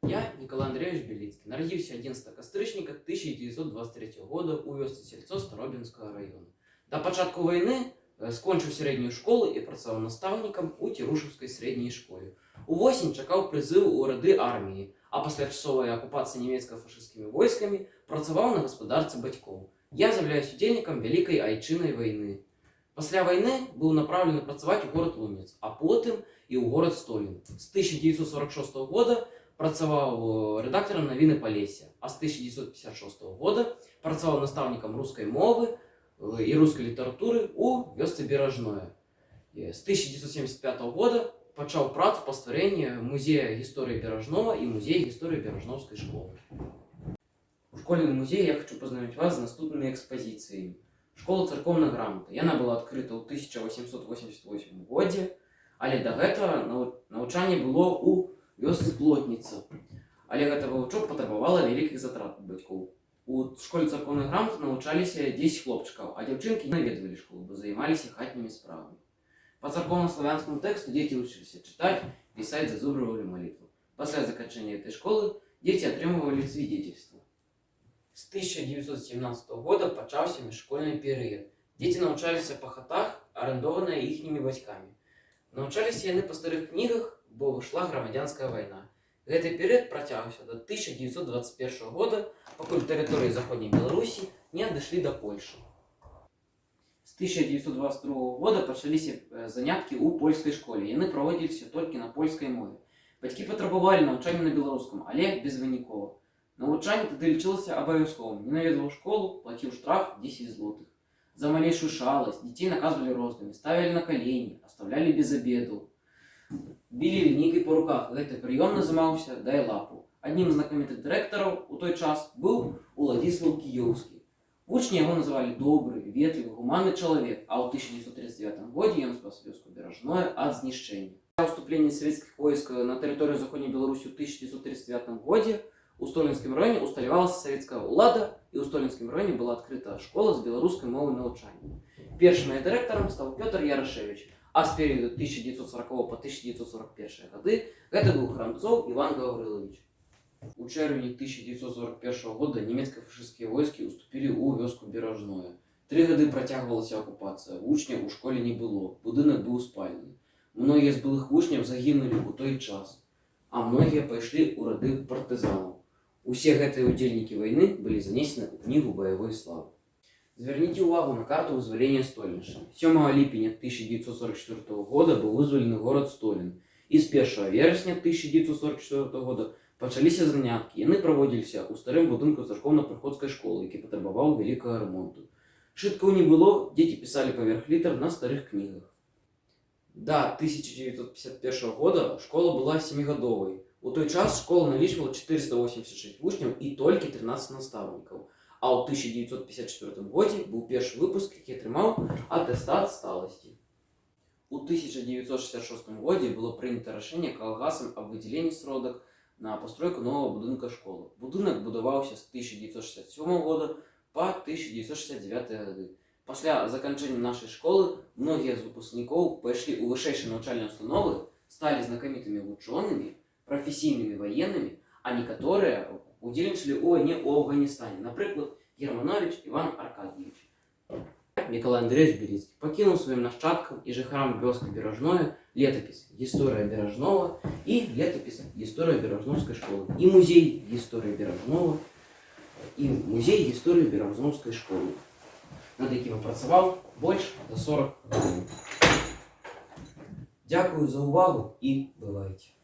Я, Николай Андреевич Белицкий, народился 11 кастрычніка 1923 года у вёсцы Сельцо Старобинского района. До початку войны скончыў среднюю школу и працаваў настаўнікам у Кірушаўскай средней школе. Увосень чакаў прызыву ў рады арміі, а пасля часовай акупацыі нямецка-фашысцкімі войскамі працаваў на гаспадарцы бацькоў. Я з'яўляюсь удзельнікам Вялікай Айчыннай вайны. Пасля вайны быў направлены працаваць у горад Лунец, а потым і ў горад Столін. З 1946 года працаваў рэдактарам навіны Палесся, а з 1956 года працаваў настаўнікам рускай мовы і рускай літаратуры ў вёсцы Беражное. З 1975 года пачаў працу па стварэнні музея гісторыі Беражнога і музея гісторыі Беражноўскай школы. У школьным музеі я хочу пазнаёміць вас з наступнымі экспазіцыямі. Школа царкоўнай грамоты. Яна была адкрыта ў 1888 годзе, але да гэтага навучанне было ў вёсцы Плотніца. Але гэтага вучоба патрабавала вялікіх затрат ад бацькоў. У школе царкоўнай грамоты навучаліся 10 хлопчыкаў, а дзяўчынкі не наведвалі школу, бо займаліся хатнімі справамі. Па царкоўна-славянскаму тэксту дзеці вучыліся чытаць, пісаць, зазубрывалі малітву. Пасля заканчэння этой школы дзеці атрымлівалі свідзецельства. З 1917 года пачаўся міжшкольны перыяд. Дзеці навучаліся па хатах, арендованыя іхнімі бацькамі. Навучаліся яны па старых кнігах, бо вышла грамадзянская вайна. Гэты перыяд працягваўся да 1921 года, пакуль тэрыторыі заходняй Беларусі не адышлі да Польшы. З 1922 года пачаліся заняткі ў польскай школе. Яны праводзіліся толькі на польскай мове. Бацькі патрабавалі навучання на беларускам, але безвынікова. Навучанне тады лічылася абавязковым. Не наведваў школу, плаціў штраф 10 злотых. За малейшую шаласць дзяцей наказвалі розгамі, ставілі на калені, аставлялі без абеду. Білі лінейкай па руках. Гэты прыём называўся «дай лапу». Аднім з знакамітых дырэктараў у той час быў Уладзіслаў Кіёўскі. Вучні яго называлі добры, ветлівы, гуманны чалавек, а ў 1939 годзе ён спас вёску Беражное ад знішчэння. Пасля ўступлення савецкіх войск на тэрыторыю заходняй Беларусі ў 1939 годзе у Столінскім раёне усталявалася савецкая ўлада, і ў Столінскім раёне была адкрыта школа з беларускай мовай навучання. Першым яе дырэктарам стаў Пётр Ярашевіч, а з перыяду 1940 па 1941 гады гэта быў Храмцоў Іван Гаўрылавіч. У чэрвені 1941 года нямецка-фашысцкія войскі ўступілі ў вёску Беражное. 3 гады працягвалася акупацыя, вучняў у школе не было, будынак быў спалены. Многія з былых вучняў загінулі ў той час, а многія пайшлі ў рады партызанаў. Усе гэтыя удзельнікі вайны былі занесены ў кнігу баявой славы. Звярніце ўвагу на карту вызвалення Столішча. 7 ліпеня 1944 года быў вызвалены горад Столін, і з 1 верасня 1944 года пачаліся заняткі. Яны праводзіліся ў старым будынку царкоўна-прыходскай школы, які патрабаваў вялікага рамонту. Шыткаў не было, дзеці пісалі паверх літар на старых кнігах. Да 1951 года школа была 7гадовай. У той час школа налічвала 486 вучняў і толькі 13 настаўнікаў. А ў 1954 годзе быў першы выпуск, які атрымаў атэстат сталасці. У 1966 годзе было прынята рашэнне калгасам аб выдзяленні сродак на пастройку новага будынка школы. Будынак будаваўся з 1967 года па 1969 гады. Пасля заканчэння нашай школы многія з выпускнікоў пайшлі ў вышэйшыя навучальныя установы, сталі знакамітымі вучонымі, прафесійнымі ваеннымі, а некаторыя удзельнічалі ў вайне ў Афганістане, напрыклад, Германович Іван Аркадьевич. Николай Андреевич Белицкий пакінуў сваім нашчадкам і жыхарам вёскі Беражное летапіс «Гісторыя Беражнога» і летапіс «Гісторыя Беражноўскай школы» і музей гісторыі Беражнога і музей гісторыі Беражноўскай школы, над якім працаваў больш за 40 гадоў. Дзякую за ўвагу і бывайце!